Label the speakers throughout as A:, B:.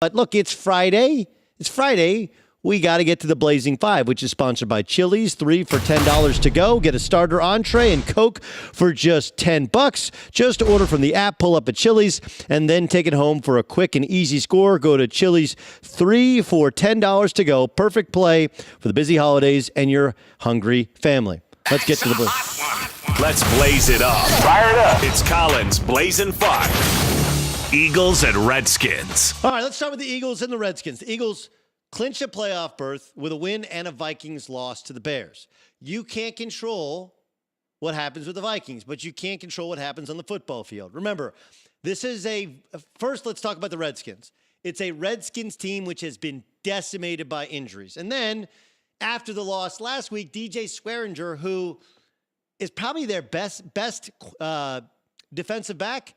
A: But look, it's Friday. It's Friday. We got to get to the Blazing 5, which is sponsored by Chili's. 3 for $10 to go. Get a starter entree and Coke for just $10. Just order from the app, pull up a Chili's, and then take it home for a quick and easy score. Go to Chili's. 3 for $10 to go. Perfect play for the busy holidays and your hungry family. Let's get to the Blazing.
B: Let's blaze it up.
C: Fire it up.
B: It's Colin's Blazin' 5. Eagles and Redskins.
A: All right, let's start with the Eagles and the Redskins. The Eagles clinch a playoff berth with a win and a Vikings loss to the Bears. You can't control what happens with the Vikings, but you can't control what happens on the football field. Remember, this is first let's talk about the Redskins. It's a Redskins team which has been decimated by injuries. And then after the loss last week, DJ Swearinger, who is probably their best defensive back,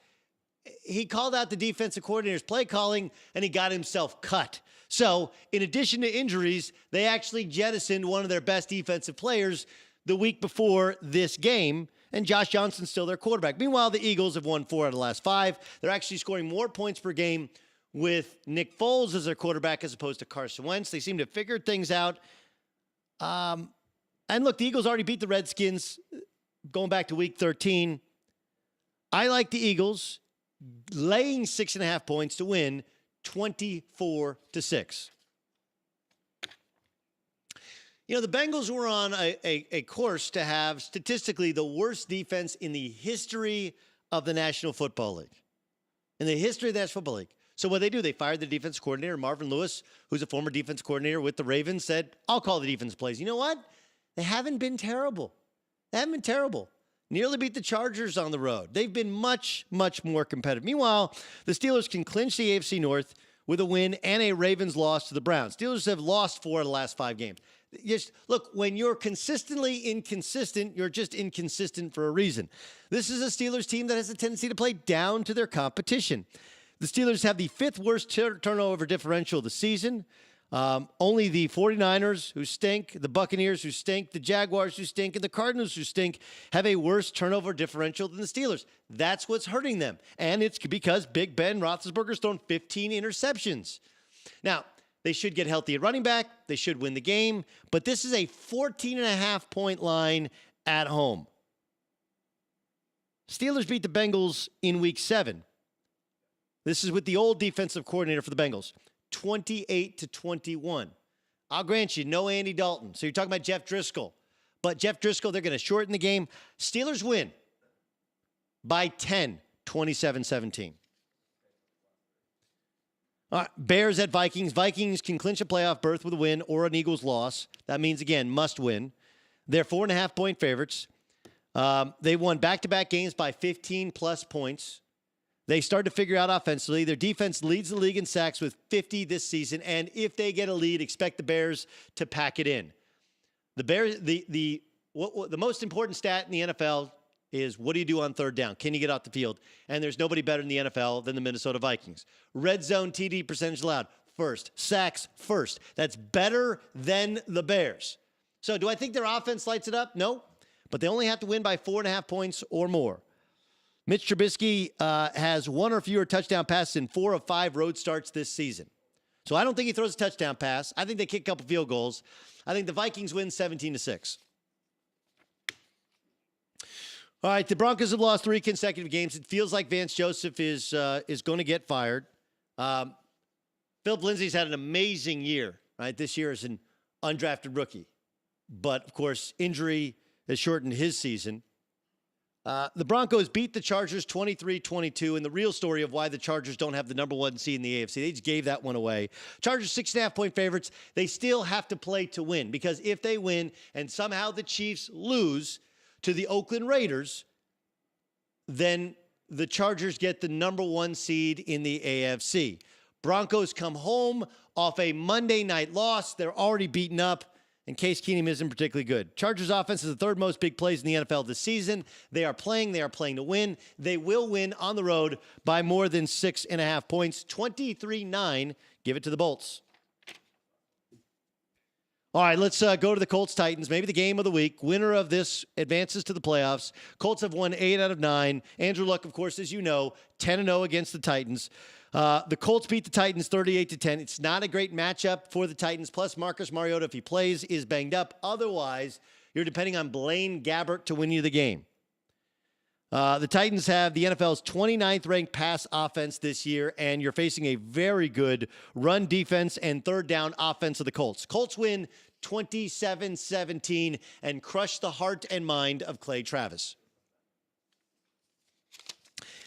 A: he called out the defensive coordinator's play calling, and he got himself cut. So, in addition to injuries, they actually jettisoned one of their best defensive players the week before this game, and Josh Johnson's still their quarterback. Meanwhile, the Eagles have won 4 out of the last 5. They're actually scoring more points per game with Nick Foles as their quarterback as opposed to Carson Wentz. They seem to have figured things out. And look, the Eagles already beat the Redskins going back to week 13. I like the Eagles laying 6.5 points to win 24-6. You know, the Bengals were on a course to have statistically the worst defense in the history of the National Football League. In the history of the National Football League. So what they do, they fired the defense coordinator, Marvin Lewis, who's a former defense coordinator with the Ravens, said, I'll call the defense plays. You know what? They haven't been terrible. Nearly beat the Chargers on the road. They've been much, much more competitive. Meanwhile, the Steelers can clinch the AFC North with a win and a Ravens loss to the Browns. Steelers have lost 4 of the last 5 games. Just look, when you're consistently inconsistent, you're just inconsistent for a reason. This is a Steelers team that has a tendency to play down to their competition. The Steelers have the 5th worst turnover differential of the season. Only the 49ers, who stink, the Buccaneers, who stink, the Jaguars, who stink, and the Cardinals, who stink, have a worse turnover differential than the Steelers. That's what's hurting them. And it's because Big Ben Roethlisberger's thrown 15 interceptions. Now, they should get healthy at running back. They should win the game. But this is a 14.5-point line at home. Steelers beat the Bengals in Week 7. This is with the old defensive coordinator for the Bengals. 28-21. I'll grant you, no Andy Dalton. So you're talking about Jeff Driscoll. But Jeff Driscoll, they're going to shorten the game. Steelers win by 10, 27-17. All right, Bears at Vikings. Vikings can clinch a playoff berth with a win or an Eagles loss. That means, again, must win. They're 4.5-point favorites. They won back-to-back games by 15-plus points. They start to figure out offensively. Their defense leads the league in sacks with 50 this season, and if they get a lead, expect the Bears to pack it in. The Bears, the most important stat in the NFL is what do you do on third down? Can you get off the field? And there's nobody better in the NFL than the Minnesota Vikings. Red zone TD percentage allowed, first. Sacks, first. That's better than the Bears. So do I think their offense lights it up? No, but they only have to win by 4.5 points or more. Mitch Trubisky has 1 or fewer touchdown passes in 4 of 5 road starts this season. So I don't think he throws a touchdown pass. I think they kick a couple field goals. I think the Vikings win 17-6. All right, the Broncos have lost 3 consecutive games. It feels like Vance Joseph is going to get fired. Philip Lindsay's had an amazing year, right? This year as an undrafted rookie. But, of course, injury has shortened his season. The Broncos beat the Chargers 23-22, and the real story of why the Chargers don't have the number 1 seed in the AFC, they just gave that one away. Chargers 6.5-point favorites. They still have to play to win, because if they win and somehow the Chiefs lose to the Oakland Raiders, then the Chargers get the number 1 seed in the AFC. Broncos come home off a Monday night loss. They're already beaten up. And Case Keenum isn't particularly good. Chargers offense is the 3rd most big plays in the NFL this season. They are playing to win. They will win on the road by more than 6.5 points. 23-9. Give it to the Bolts. All right, let's go to the Colts-Titans, maybe the game of the week. Winner of this advances to the playoffs. Colts have won 8 out of 9. Andrew Luck, of course, as you know, 10-0 against the Titans. The Colts beat the Titans 38-10. It's not a great matchup for the Titans. Plus, Marcus Mariota, if he plays, is banged up. Otherwise, you're depending on Blaine Gabbert to win you the game. The Titans have the NFL's 29th ranked pass offense this year, and you're facing a very good run defense and third down offense of the Colts. Colts win 27-17 and crush the heart and mind of Clay Travis.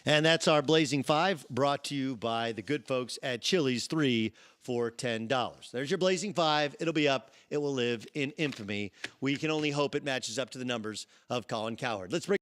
A: And that's our Blazing 5, brought to you by the good folks at Chili's 3 for $10. There's your Blazing 5. It'll be up. It will live in infamy. We can only hope it matches up to the numbers of Colin Cowherd. Let's bring